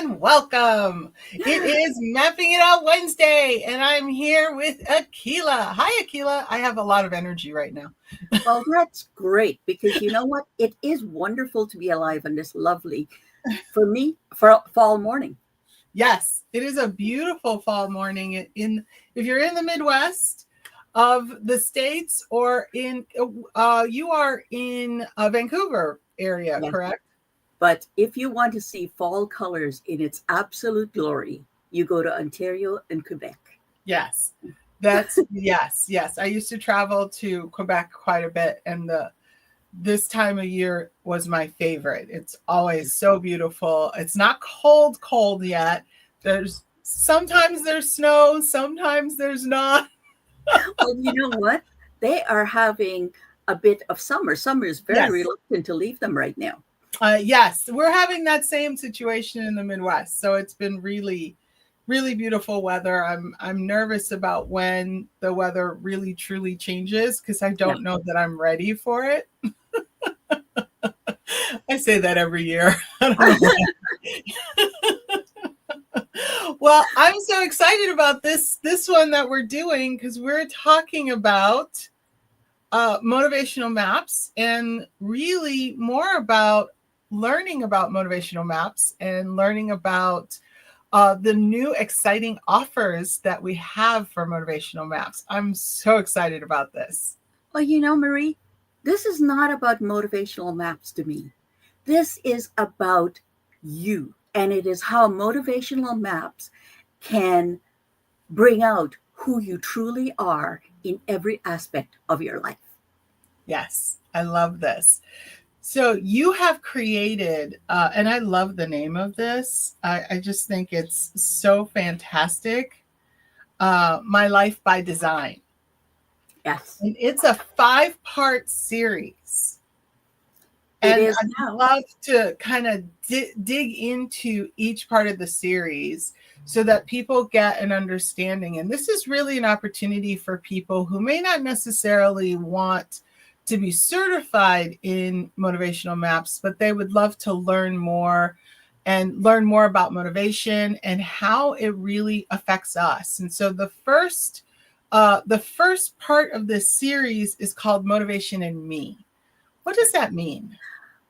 and welcome. It is Mapping It Out Wednesday, and I'm here with Akila. Hi, Akila. I have a lot of energy right now. Well, that's great because you know what? It is wonderful to be alive on this lovely, for me, for fall morning. Yes, it is a beautiful fall morning. If you're in the Midwest of the States, or you are in Vancouver area, Yes. correct? But if you want to see fall colors in its absolute glory, you go to Ontario and Quebec. Yes. Yes. I used to travel to Quebec quite a bit, and this time of year was my favorite. It's always so beautiful. It's not cold yet. Sometimes there's snow, sometimes there's not. Well, you know what? They are having a bit of summer. Summer is very Yes. reluctant to leave them right now. Yes, we're having that same situation in the Midwest. So it's been really, really beautiful weather. I'm nervous about when the weather really truly changes because I Yeah. don't know that I'm ready for it. I say that every year. I don't know why. Well, I'm so excited about this one that we're doing because we're talking about motivational maps, and really more about learning about motivational maps and learning about the new exciting offers that we have for motivational maps. I'm so excited about this. Well, you know, Marie, this is not about motivational maps to me. This is about you. And it is how motivational maps can bring out who you truly are in every aspect of your life. Yes, I love this. So you have created, and I love the name of this. I just think it's so fantastic. My Life by Design. Yes, And it's a 5-part series. it And is I'd now. love to kind of dig into each part of the series so that people get an understanding. And this is really an opportunity for people who may not necessarily want to be certified in motivational maps, but they would love to learn more and learn more about motivation and how it really affects us. And so the first part of this series is called Motivation in Me. What does that mean?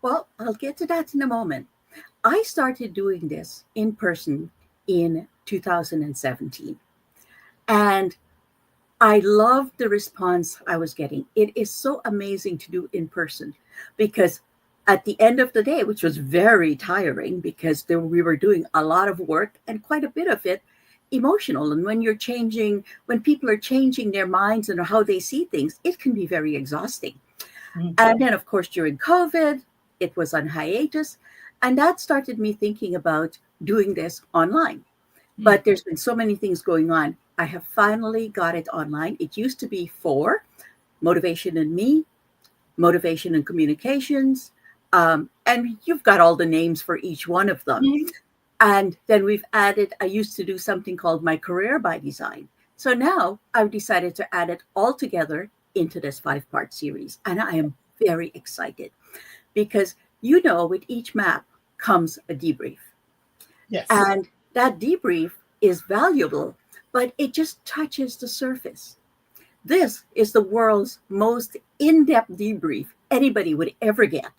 Well, I'll get to that in a moment. I started doing this in person in 2017. And I loved the response I was getting. It is so amazing to do in person because at the end of the day, which was very tiring because we were doing a lot of work and quite a bit of it emotional. And when people are changing their minds and how they see things, it can be very exhausting. Mhm. And then, of course, during COVID, it was on hiatus. And that started me thinking about doing this online. But there's been so many things going on. I have finally got it online. It used to be for Motivation in Me, Motivation and Communications. And you've got all the names for each one of them. Mhm. And then I used to do something called My Career by Design. So now I've decided to add it all together into this 5-part series. And I am very excited because, with each map comes a debrief. Yes. And that debrief is valuable, but it just touches the surface. This is the world's most in depth debrief anybody would ever get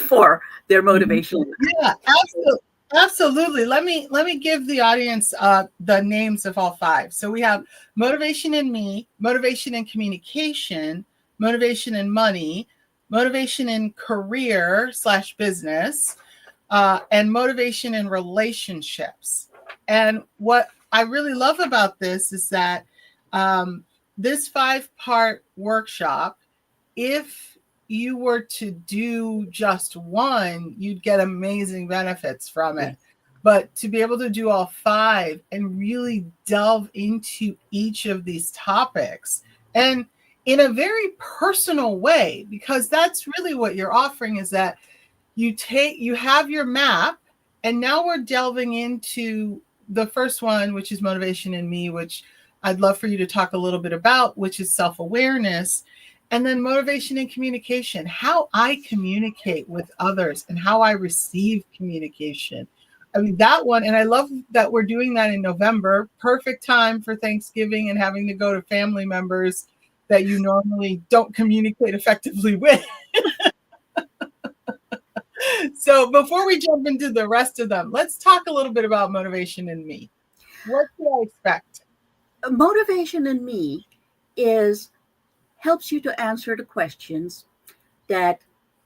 for their Mhm. motivational. Yeah, absolutely. Absolutely. Let me give the audience the names of all 5. So we have Motivation in Me, Motivation in Communication, Motivation in Money, Motivation in Career/Business, and Motivation in Relationships. And what I really love about this is that this 5-part workshop, if you were to do just one, you'd get amazing benefits from it. Yes. But to be able to do all 5 and really delve into each of these topics, and in a very personal way, because that's really what you're offering, is that you have your map, and now we're delving into the first one, which is Motivation in Me, which I'd love for you to talk a little bit about, which is self-awareness. And then motivation and communication, how I communicate with others and how I receive communication. I mean, that one, and I love that we're doing that in November. Perfect time for Thanksgiving and having to go to family members that you normally don't communicate effectively with. So before we jump into the rest of them, let's talk a little bit about Motivation in Me. What do I expect? Motivation in Me is helps you to answer the questions that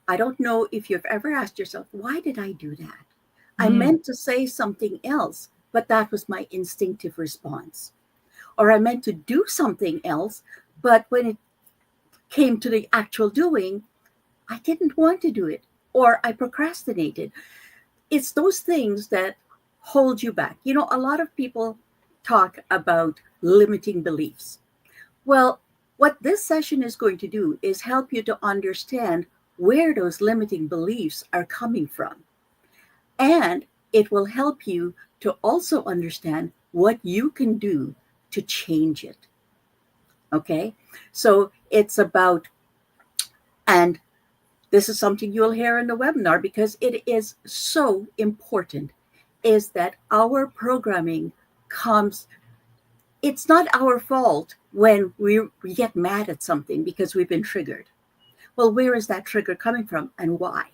I don't know if you've ever asked yourself, why did I do that? I meant to say something else, but that was my instinctive response. Or I meant to do something else, but when it came to the actual doing, I didn't want to do it, or I procrastinated. It's those things that hold you back. You know, a lot of people talk about limiting beliefs. Well, what this session is going to do is help you to understand where those limiting beliefs are coming from. And it will help you to also understand what you can do to change it. Okay? So it's about, and this is something you'll hear in the webinar because it is so important, is that our programming comes, it's not our fault when we get mad at something because we've been triggered. Well, where is that trigger coming from and why?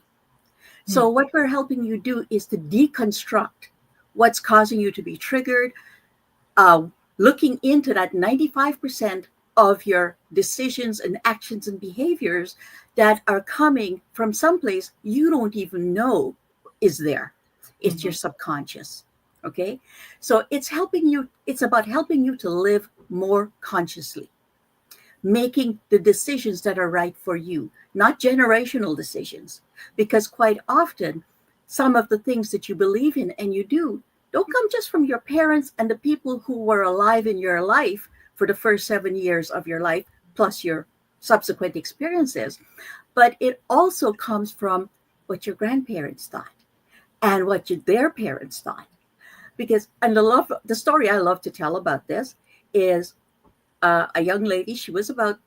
So what we're helping you do is to deconstruct what's causing you to be triggered, looking into that 95% of your decisions and actions and behaviors that are coming from someplace you don't even know is there. It's your subconscious. Okay. So it's helping you. It's about helping you to live more consciously, making the decisions that are right for you, not generational decisions. Because quite often, some of the things that you believe in and you do don't come just from your parents and the people who were alive in your life for the first 7 years of your life, plus your subsequent experiences, but it also comes from what your grandparents thought and what their parents thought. Because, and the story I love to tell about this is a young lady, she was about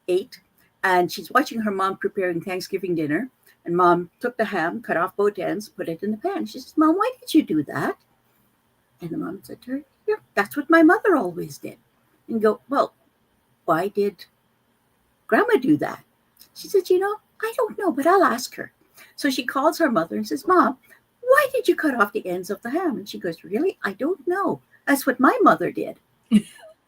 8, and she's watching her mom preparing Thanksgiving dinner. And mom took the ham, cut off both ends, put it in the pan. She says, Mom, why did you do that? And the mom said to her, yeah, that's what my mother always did. And go, well, why did Grandma do that? She said, I don't know, but I'll ask her. So she calls her mother and says, Mom, why did you cut off the ends of the ham? And she goes, really? I don't know. That's what my mother did.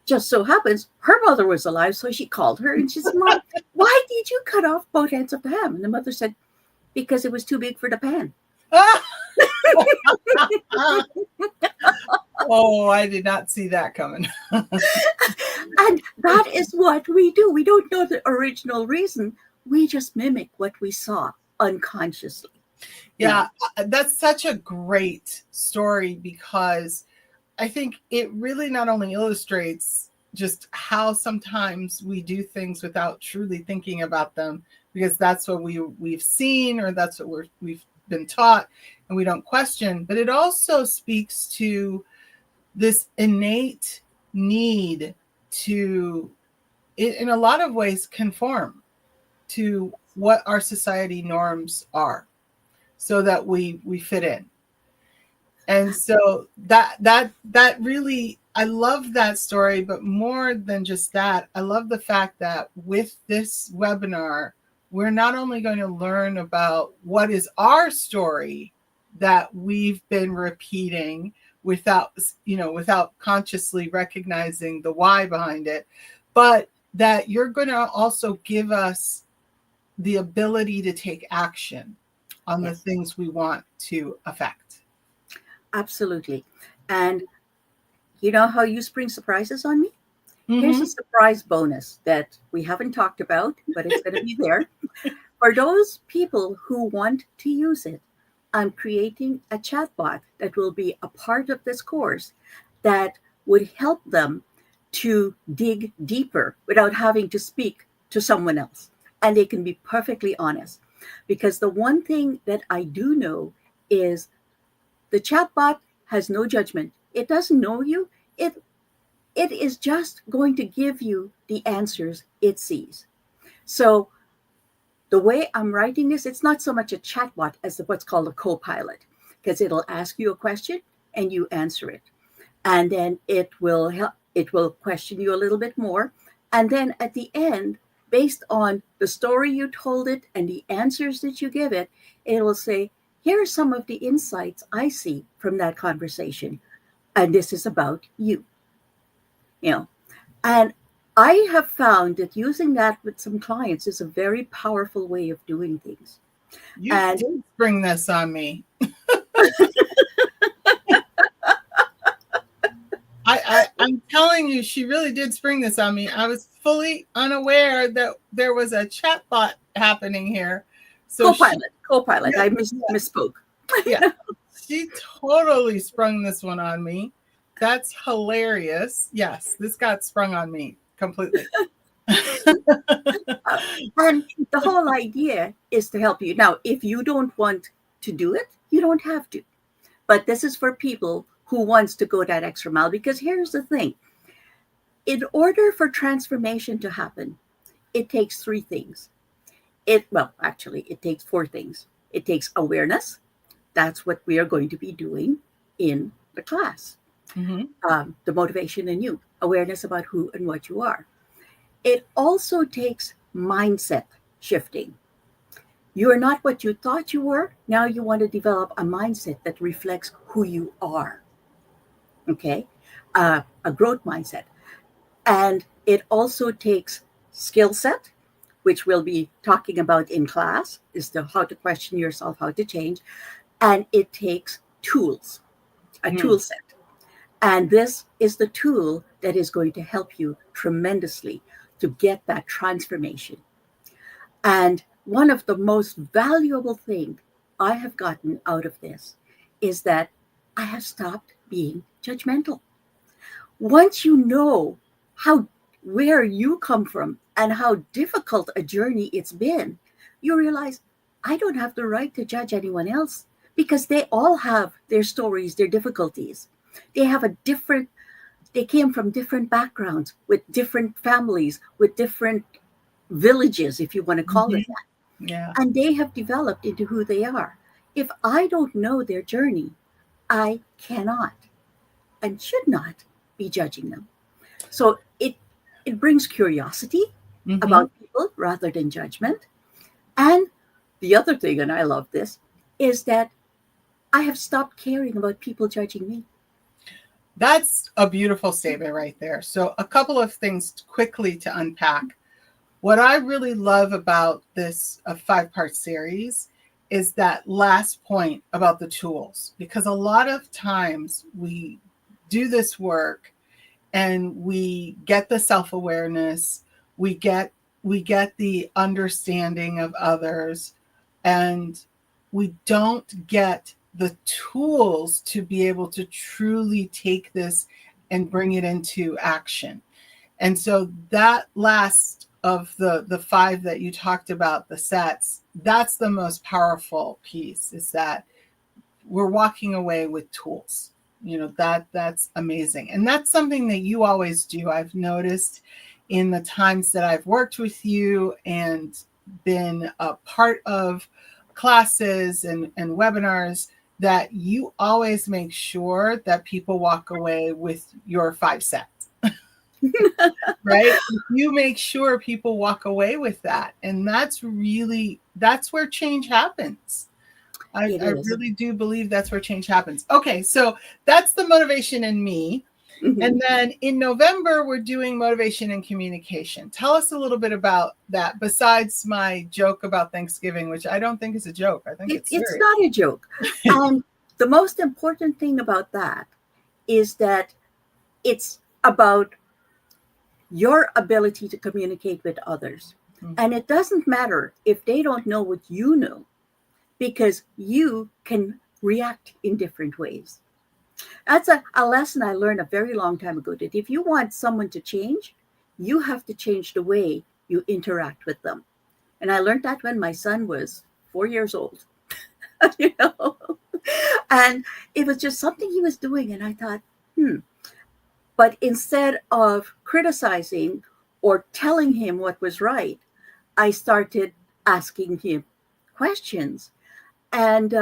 Just so happens her mother was alive, so she called her and she said, Mom, why did you cut off both ends of the ham? And the mother said, because it was too big for the pan. Oh, I did not see that coming. And that is what we do. We don't know the original reason. We just mimic what we saw unconsciously. Yeah, that's such a great story because I think it really not only illustrates just how sometimes we do things without truly thinking about them, because that's what we've seen or that's what we've been taught and we don't question, but it also speaks to this innate need to, in a lot of ways, conform to what our society norms are so that we fit in. And so that really, I love that story, but more than just that, I love the fact that with this webinar, we're not only going to learn about what is our story that we've been repeating without consciously recognizing the why behind it, but that you're going to also give us the ability to take action on the things we want to affect. Absolutely. And you know how you spring surprises on me? Here's a surprise bonus that we haven't talked about, but it's going to be there. For those people who want to use it, I'm creating a chatbot that will be a part of this course that would help them to dig deeper without having to speak to someone else. And they can be perfectly honest. Because the one thing that I do know is the chatbot has no judgment. It doesn't know you. It is just going to give you the answers it sees. So the way I'm writing this, it's not so much a chatbot as what's called a co-pilot. because it'll ask you a question and you answer it. And then it will question you a little bit more. And then at the end, based on the story you told it and the answers that you give it, it will say, here are some of the insights I see from that conversation. And this is about you. You know, and I have found that using that with some clients is a very powerful way of doing things. You And did bring this on me. I'm telling you, she really did spring this on me. I was fully unaware that there was a chat bot happening here. So Copilot. Yeah, I misspoke. yeah, she totally sprung this one on me. That's hilarious. Yes, this got sprung on me completely. And the whole idea is to help you. Now, if you don't want to do it, you don't have to. But this is for people who wants to go that extra mile, because here's the thing. In order for transformation to happen, it takes three things. It takes four things. It takes awareness. That's what we are going to be doing in the class. Mm-hmm. The motivation in you, awareness about who and what you are. It also takes mindset shifting. You are not what you thought you were. Now you want to develop a mindset that reflects who you are. Okay? A growth mindset. And it also takes skill set, which we'll be talking about in class, is the how to question yourself, how to change. And it takes tools, a tool set. And this is the tool that is going to help you tremendously to get that transformation. And one of the most valuable things I have gotten out of this is that I have stopped being judgmental. Once you know where you come from and how difficult a journey it's been, you realize I don't have the right to judge anyone else, because they all have their stories, their difficulties. They came from different backgrounds, with different families, with different villages, if you want to call it that. Yeah. And they have developed into who they are. If I don't know their journey, I cannot and should not be judging them. So it brings curiosity about people rather than judgment. And the other thing, and I love this, is that I have stopped caring about people judging me. That's a beautiful statement right there. So a couple of things quickly to unpack. What I really love about this 5-part series is that last point about the tools, because a lot of times we do this work and we get the self-awareness, we get the understanding of others, and we don't get the tools to be able to truly take this and bring it into action. And so that last of the 5 that you talked about, the sets, that's the most powerful piece, is that we're walking away with tools. That's amazing. And that's something that you always do. I've noticed in the times that I've worked with you and been a part of classes and webinars, that you always make sure that people walk away with your 5 sets. Right? You make sure people walk away with that. And that's where change happens. I really do believe that's where change happens. Okay, so that's the motivation in me. Mm-hmm. And then in November, we're doing motivation and communication. Tell us a little bit about that, besides my joke about Thanksgiving, which I don't think is a joke. I think it's not a joke. The most important thing about that is that it's about your ability to communicate with others. Mm-hmm. And it doesn't matter if they don't know what you know, because you can react in different ways. That's a lesson I learned a very long time ago, that if you want someone to change, you have to change the way you interact with them. And I learned that when my son was 4 years old. And it was just something he was doing. And I thought, But instead of criticizing or telling him what was right, I started asking him questions. And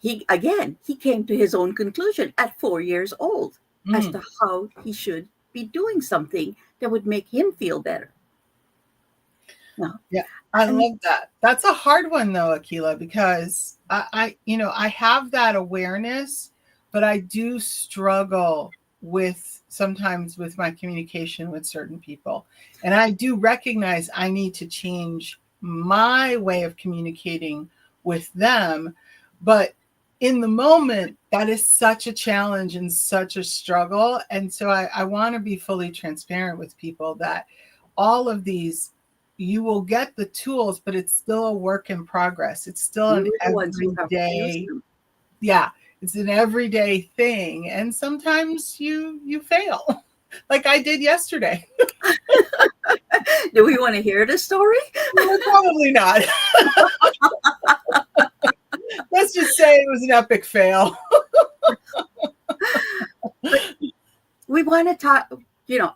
he came to his own conclusion at 4 years old as Mm. to how he should be doing something that would make him feel better. No. Yeah, I And love that. That's a hard one though, Akila, because I have that awareness, but I do struggle with sometimes with my communication with certain people. And I do recognize I need to change my way of communicating with them. But in the moment, that is such a challenge and such a struggle. And so I want to be fully transparent with people that all of these you will get the tools, but it's still a work in progress. It's still an we're the ones who have to use everyday, them. yeah, it's an everyday thing. And sometimes you fail, like I did yesterday. Do we want to hear the story? Well, probably not. Let's just say it was an epic fail. We want to talk,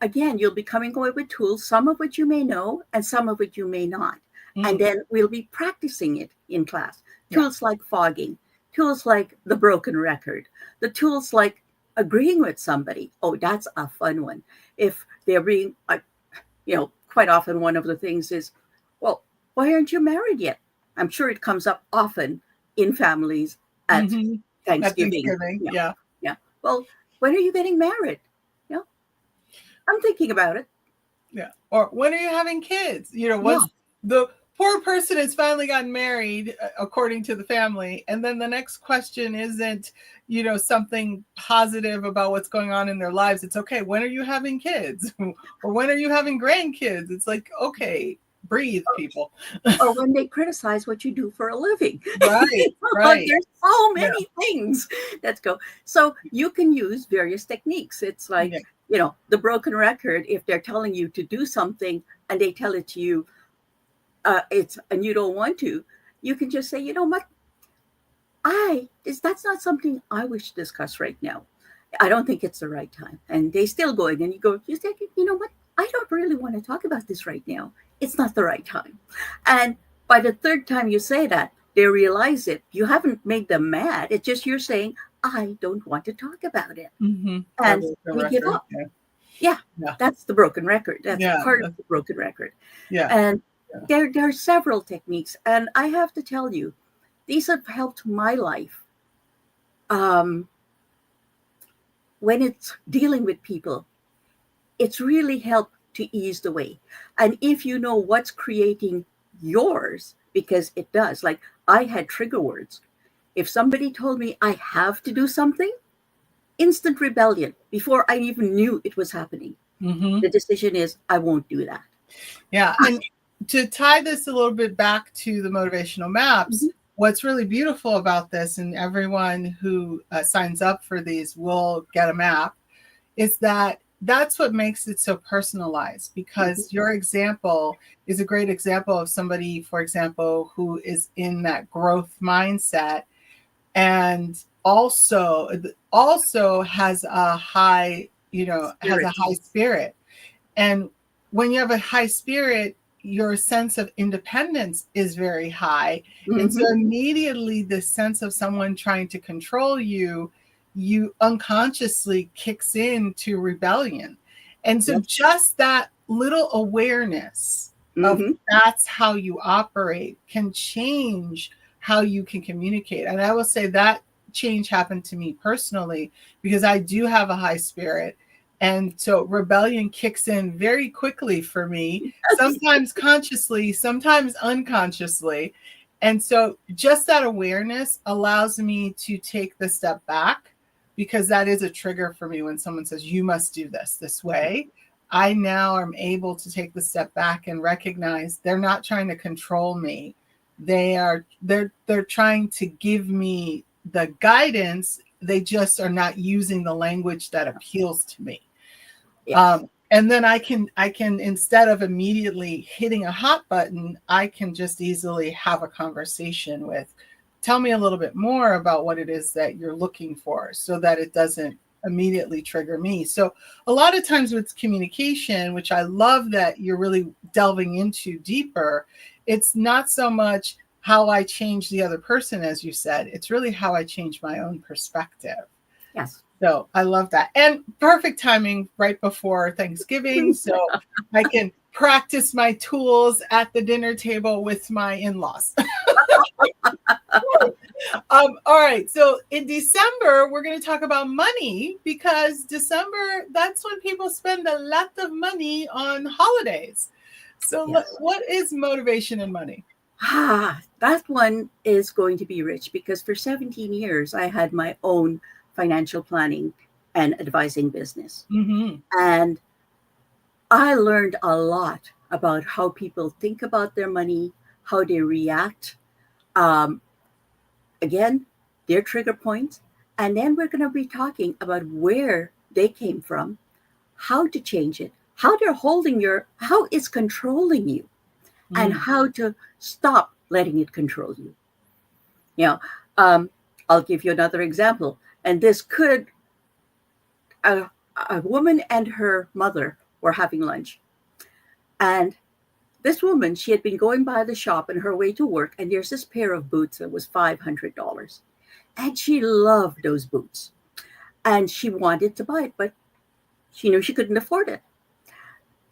again, you'll be coming away with tools, some of which you may know and some of which you may not. And then we'll be practicing it in class. Tools like fogging, tools like the broken record, the tools like agreeing with somebody. Oh, that's a fun one. If they're being, quite often one of the things is, well, why aren't you married yet? I'm sure it comes up often in families at Mhm. At Thanksgiving. Thanksgiving, yeah. Yeah. Well, when are you getting married? I'm thinking about it. Yeah. Or when are you having kids? Yeah. Once the poor person has finally gotten married, according to the family, and then the next question isn't, something positive about what's going on in their lives. It's okay. When are you having kids? Or when are you having grandkids? It's like, okay, breathe, people. Or when they criticize what you do for a living. Right, right. There's so many things that go. So you can use various techniques. It's like, the broken record, if they're telling you to do something and they tell it to you, and you don't want to, you can just say, you know what? That's not something I wish to discuss right now. I don't think it's the right time. And they still going, and you say, you know what? I don't really want to talk about this right now. It's not the right time. And by the third time you say that, they realize it. You haven't made them mad. It's just you're saying, I don't want to talk about it. Mm-hmm. And we give up. Yeah. That's the broken record. That's part of the broken record. Yeah. And there are several techniques. And I have to tell you, these have helped my life. When it's dealing with people, it's really helped to ease the way. And if you know what's creating yours, because it does, like I had trigger words. If somebody told me I have to do something, instant rebellion before I even knew it was happening. Mm-hmm. The decision is I won't do that. Yeah. And to tie this a little bit back to the motivational maps, what's really beautiful about this, and everyone who signs up for these will get a map, is that that's what makes it so personalized, because your example is a great example of somebody, for example, who is in that growth mindset and also has a high, has a high spirit. And when you have a high spirit, your sense of independence is very high. And so immediately the sense of someone trying to control you unconsciously kicks into rebellion. And so just that little awareness of that's how you operate can change how you can communicate. And I will say that change happened to me personally because I do have a high spirit. And so rebellion kicks in very quickly for me, sometimes consciously, sometimes unconsciously. And so just that awareness allows me to take the step back, because that is a trigger for me when someone says, you must do this way. I now am able to take the step back and recognize they're not trying to control me. They're trying to give me the guidance. They just are not using the language that appeals to me. Yes. And then I can, instead of immediately hitting a hot button, I can just easily have a conversation with, tell me a little bit more about what it is that you're looking for, so that it doesn't immediately trigger me. So a lot of times with communication, which I love that you're really delving into deeper, it's not so much how I change the other person, as you said. It's really how I change my own perspective. Yes. So I love that. And perfect timing right before Thanksgiving. So I can practice my tools at the dinner table with my in-laws. All right. So in December, we're going to talk about money because December, that's when people spend a lot of money on holidays. So Yes. what is motivation and money? That one is going to be rich because for 17 years, I had my own financial planning and advising business. Mm-hmm. And I learned a lot about how people think about their money, how they react. Um, Again, their trigger points. And then we're going to be talking about where they came from, how to change it, how they're how it's controlling you, and Mm. how to stop letting it control you. You know, um, I'll give you another example. And this could, a, a woman and her mother were having lunch. And this woman, she had been going by the shop on her way to work, and there's this pair of boots that was $500. And she loved those boots. And she wanted to buy it, but she knew she couldn't afford it.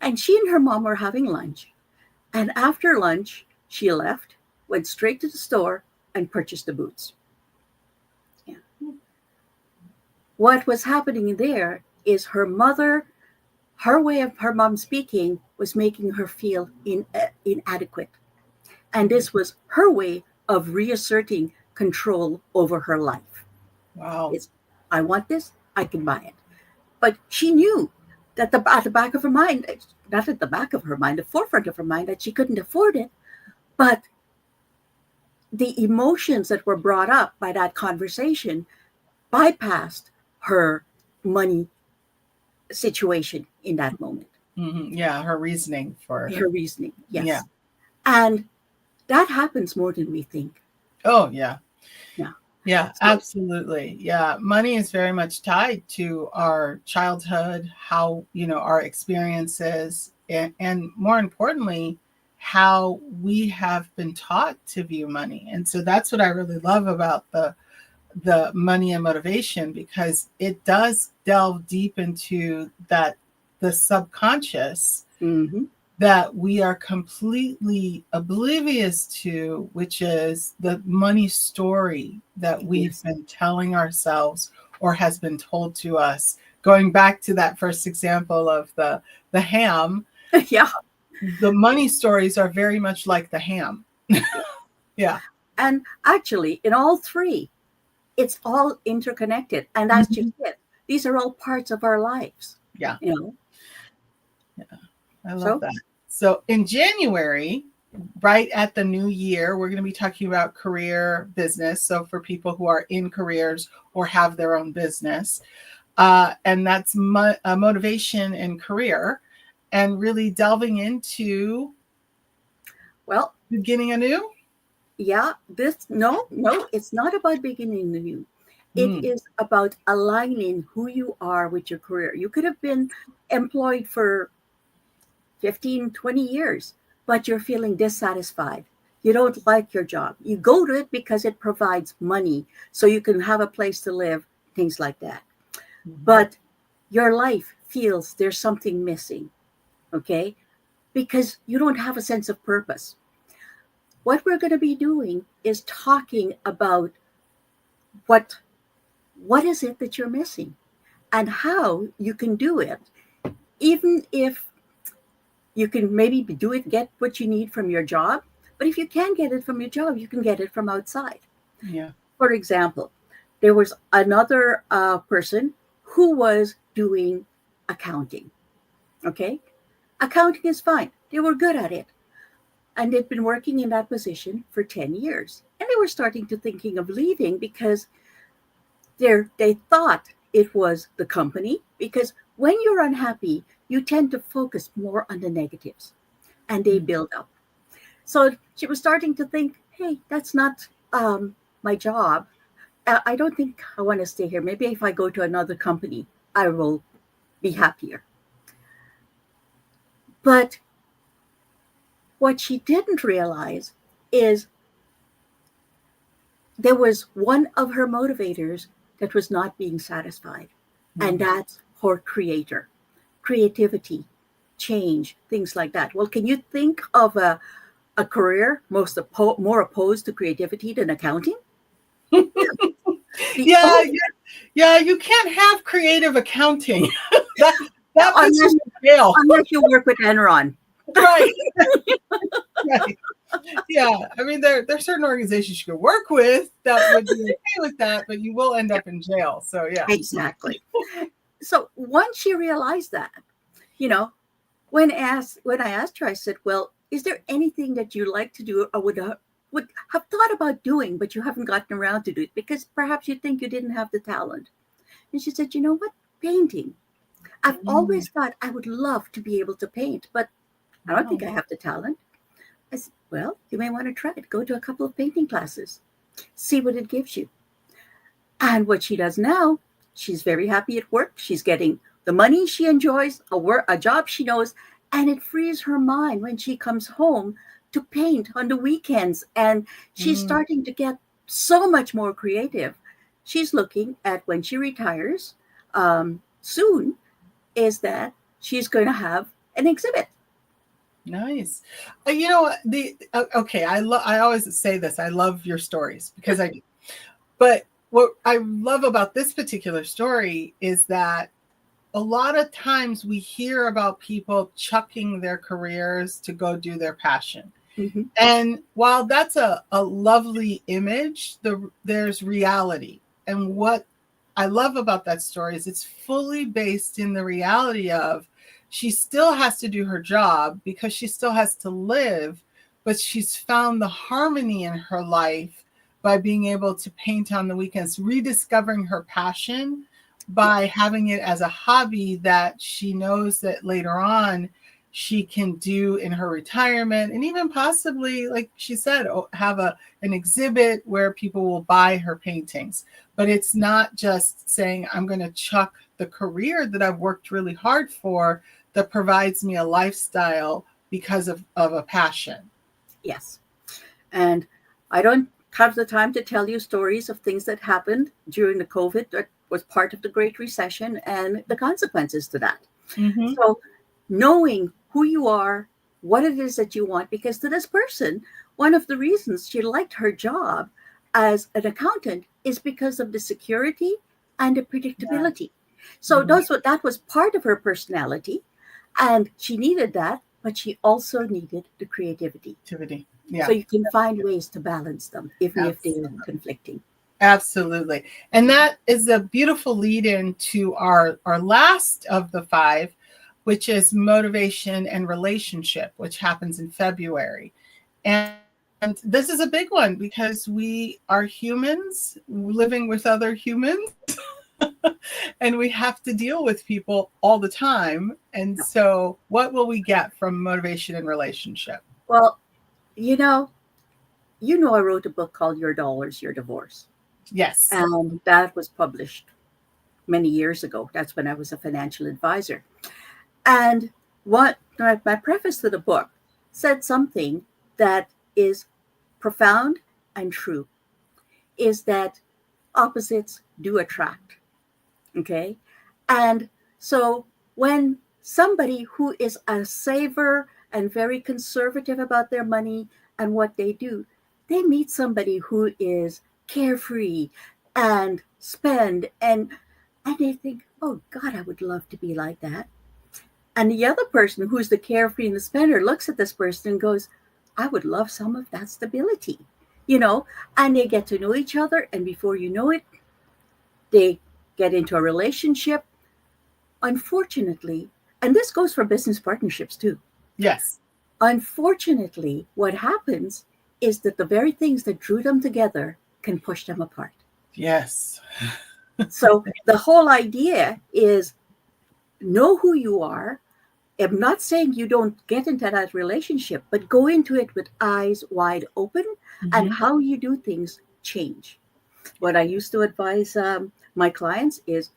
And she and her mom were having lunch. And after lunch, she left, went straight to the store, and purchased the boots. Yeah. What was happening there is her way of her mom speaking was making her feel inadequate. And this was her way of reasserting control over her life. Wow. It's, I want this, I can buy it. But she knew that at the back of her mind, not at the back of her mind, the forefront of her mind, that she couldn't afford it. But the emotions that were brought up by that conversation bypassed her money situation in that moment. Mm-hmm. Yeah, her reasoning for Her reasoning, yes. yeah. And that happens more than we think. Oh, yeah. Yeah. Yeah, So, absolutely. Yeah, money is very much tied to our childhood, how, our experiences, and more importantly, how we have been taught to view money. And so that's what I really love about the money and motivation, because it does delve deep into the subconscious mhm, that we are completely oblivious to, which is the money story that we've yes. been telling ourselves or has been told to us. Going back to that first example of the ham, Yeah. the money stories are very much like the ham. Yeah. And actually, in all three, it's all interconnected. And that's just Mhm. it. These are all parts of our lives. Yeah. You know. Yeah. I love So that. So in January, right at the new year, we're going to be talking about career business. So for people who are in careers or have their own business, and that's motivation and career, and really delving into well, beginning anew. yeah, no, it's not about beginning anew. It Mm, is about aligning who you are with your career. You could have been employed for 15, 20 years, but you're feeling dissatisfied. You don't like your job. You go to it because it provides money so you can have a place to live, things like that. mhm, But your life feels there's something missing, okay? Because you don't have a sense of purpose. What we're going to be doing is talking about what what is it that you're missing and how you can do it, even if you can maybe do it, get what you need from your job. But if you can't get it from your job, you can get it from outside. yeah. For example, there was another person who was doing accounting. Okay, accounting is fine, they were good at it, and they'd been working in that position for 10 years, and they were starting to thinking of leaving because they thought it was the company, because when you're unhappy, you tend to focus more on the negatives and they Mm, build up. So she was starting to think, hey, that's not my job. I don't think I want to stay here. Maybe if I go to another company, I will be happier. But what she didn't realize is there was one of her motivators that was not being satisfied, and that's her creativity, change, things like that. Well, can you think of a career more opposed to creativity than accounting? The Yeah, only, yeah, you can't have creative accounting. that that puts you unless in jail. you work with Enron. Right. Right. Yeah. I mean, there are certain organizations you can work with that would be okay with that, but you will end up in jail. So yeah. Exactly. So once she realized that, you know, when I asked her, I said, "Well, is there anything that you like to do or would have thought about doing, but you haven't gotten around to do it because perhaps you think you didn't have the talent?" And she said, "You know what? Painting. I've Mm, always thought I would love to be able to paint, but I don't think wow. I have the talent." I said, "Well, you may want to try it. Go to a couple of painting classes, see what it gives you." And what she does now, she's very happy at work. She's getting the money she enjoys, a job she knows, and it frees her mind when she comes home to paint on the weekends. And she's Mm, starting to get so much more creative. She's looking at when she retires soon, is that she's going to have an exhibit. nice. Okay, I always say this. I love your stories because I do. But what I love about this particular story is that a lot of times we hear about people chucking their careers to go do their passion. Mhm. And while that's a lovely image, there's reality. And what I love about that story is it's fully based in the reality of she still has to do her job because she still has to live, but she's found the harmony in her life by being able to paint on the weekends, rediscovering her passion by having it as a hobby that she knows that later on she can do in her retirement, and even possibly, like she said, have an exhibit where people will buy her paintings. But it's not just saying I'm going to chuck the career that I've worked really hard for that provides me a lifestyle because of a passion. Yes. And I don't have the time to tell you stories of things that happened during the COVID that was part of the Great Recession and the consequences to that. Mm-hmm. So, knowing who you are, what it is that you want, because to this person, one of the reasons she liked her job as an accountant is because of the security and the Yeah. predictability. So Mm-hmm. that was part of her personality, and she needed that, but she also needed the creativity. Activity. So Yeah. you can find ways to balance them, even if they're Absolutely. conflicting. Absolutely. And that is a beautiful lead in to our last of the five, which is motivation and relationship, which happens in February. And this is a big one because we are humans living with other humans and we have to deal with people all the time. And so, what will we get from motivation and relationship? Well, you know, I wrote a book called Your Dollars, Your Divorce, Yes. and that was published many years ago. That's when I was a financial advisor. And what my preface to the book said something that is profound and true, is that opposites do attract. Okay. And so when somebody who is a saver and very conservative about their money and what they do, they meet somebody who is carefree and spend and they think, oh God, I would love to be like that. And the other person who's the carefree and the spender looks at this person and goes, I would love some of that stability, you know, and they get to know each other. And before you know it, they get into a relationship. Unfortunately, and this goes for business partnerships too. Yes. Unfortunately, what happens is that the very things that drew them together can push them apart. Yes. So the whole idea is know who you are. I'm not saying you don't get into that relationship, but go into it with eyes wide open and Mm-hmm. how you do things change. What I used to advise my clients is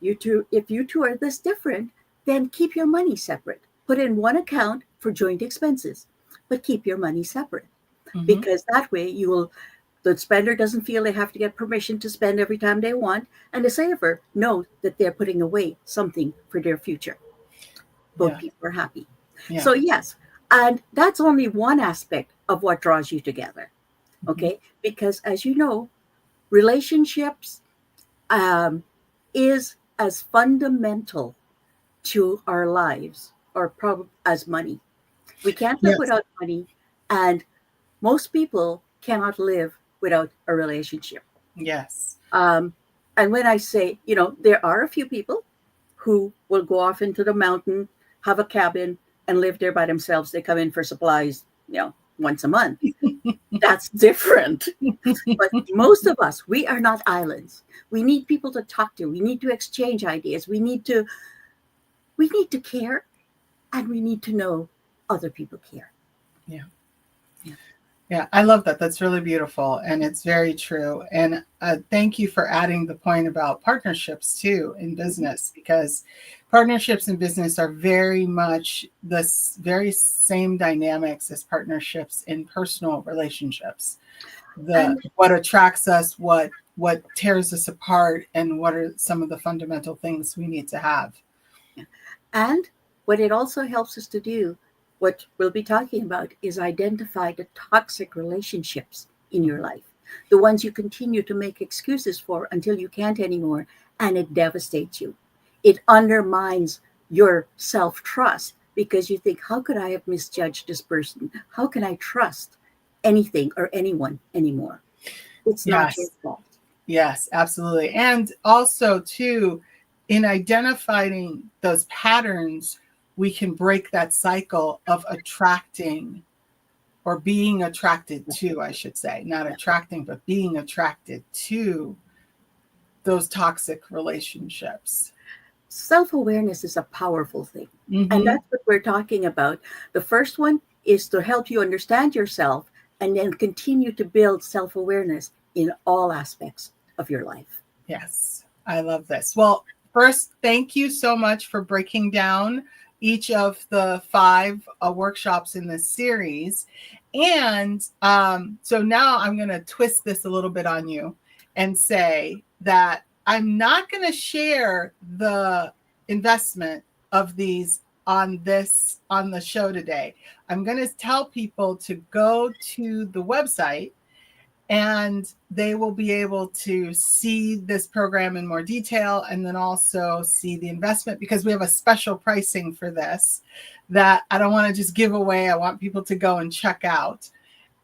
if you two are this different, then keep your money separate. Put in one account for joint expenses, but keep your money separate Mm-hmm. because that way you will The spender doesn't feel they have to get permission to spend every time they want, and the saver knows that they're putting away something for their future. Both Yeah. people are happy. Yeah. So yes, and that's only one aspect of what draws you together. Okay, because as you know, relationships is as fundamental to our lives or probably as money. We can't live Yes. without money, and most people cannot live without a relationship. Yes. Um, and when I say, there are a few people who will go off into the mountain, have a cabin, and live there by themselves. They come in for supplies, once a month. That's different. But most of us, we are not islands. We need people to talk to. We need to exchange ideas. We need to care, and we need to know other people care. Yeah. Yeah. Yeah, I love that. That's really beautiful. And it's very true. And thank you for adding the point about partnerships too in business, because partnerships in business are very much the very same dynamics as partnerships in personal relationships. And What attracts us, what tears us apart, and what are some of the fundamental things we need to have. and what it also helps us to do, what we'll be talking about, is identify the toxic relationships in your life, the ones you continue to make excuses for until you can't anymore, and it devastates you. It undermines your self trust because you think, how could I have misjudged this person? How can I trust anything or anyone anymore? It's not your Yes. fault. Yes, absolutely. And also, too, in identifying those patterns, we can break that cycle of attracting or being attracted to, I should say, not attracting, but being attracted to those toxic relationships. Self awareness is a powerful thing. And Hmm. that's what we're talking about. The first one is to help you understand yourself and then continue to build self awareness in all aspects of your life. Yes, I love this. Well, first, thank you so much for breaking down each of the five workshops in this series. And so now I'm going to twist this a little bit on you and say that I'm not going to share the investment of these on the show today. I'm going to tell people to go to the website and they will be able to see this program in more detail and then also see the investment, because we have a special pricing for this that I don't want to just give away. I want people to go and check out.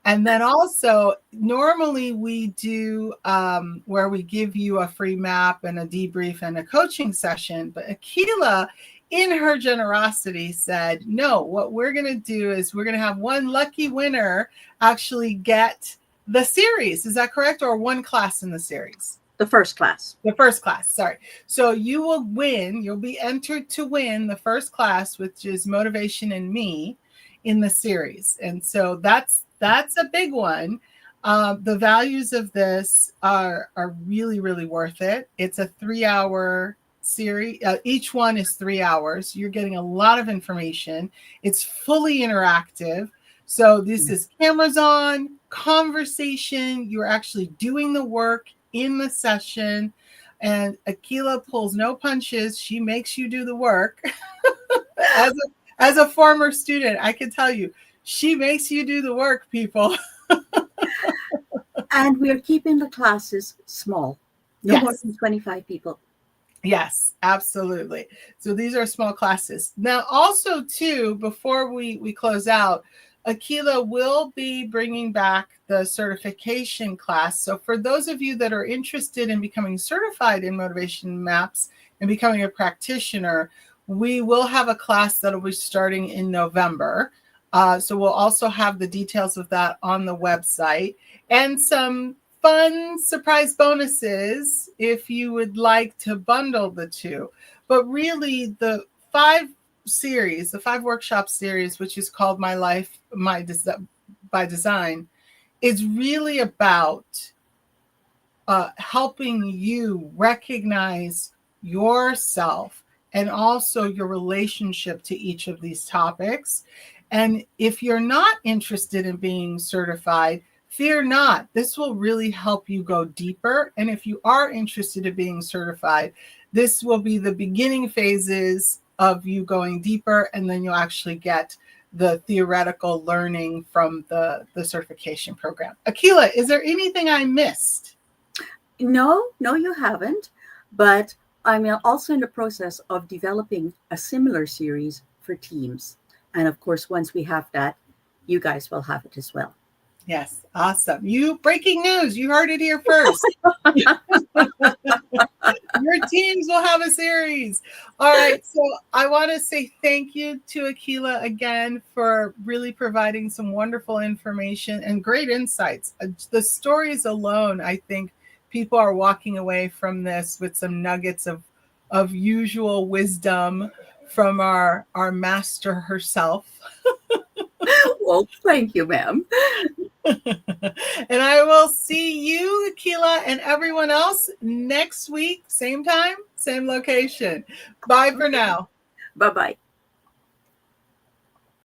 And then also, normally we do where we give you a free map and a debrief and a coaching session. But Akila, in her generosity, said, no, what we're going to do is we're going to have one lucky winner actually get the series. Is that correct? Or one class in the series? The first class. The first class, sorry. So you will win, you'll be entered to win the first class, which is Motivation in Me in the series. And so that's a big one. The values of this are really, really worth it. It's a 3-hour series. Each one is 3 hours. You're getting a lot of information. It's fully interactive. So this is cameras on, conversation. You're actually doing the work in the session, and Akila pulls no punches. She makes you do the work. as a former student, I can tell you, she makes you do the work, people. And we're keeping the classes small, no more Yes. than 25 people. Yes, absolutely. So these are small classes. Now, also, too, before we close out, Akila will be bringing back the certification class. So for those of you that are interested in becoming certified in motivation maps and becoming a practitioner, we will have a class that will be starting in November. So we'll also have the details of that on the website and some fun surprise bonuses if you would like to bundle the two. But really, the 5 workshop series, which is called My Life by Design, is really about helping you recognize yourself and also your relationship to each of these topics. And if you're not interested in being certified, fear not. This will really help you go deeper. And if you are interested in being certified, this will be the beginning phases of you going deeper, and then you'll actually get the theoretical learning from the certification program. Akilah, is there anything I missed? No, you haven't. But I'm also in the process of developing a similar series for teams. And of course, once we have that, you guys will have it as well. Yes, awesome. You breaking news. You heard it here first. Your teams will have a series. All right. So I want to say thank you to Akilah again for really providing some wonderful information and great insights. The stories alone, I think people are walking away from this with some nuggets of usual wisdom from our master herself. Well, thank you, ma'am. And I will see you, Akilah, and everyone else next week, same time, same location. Bye for now. Bye-bye.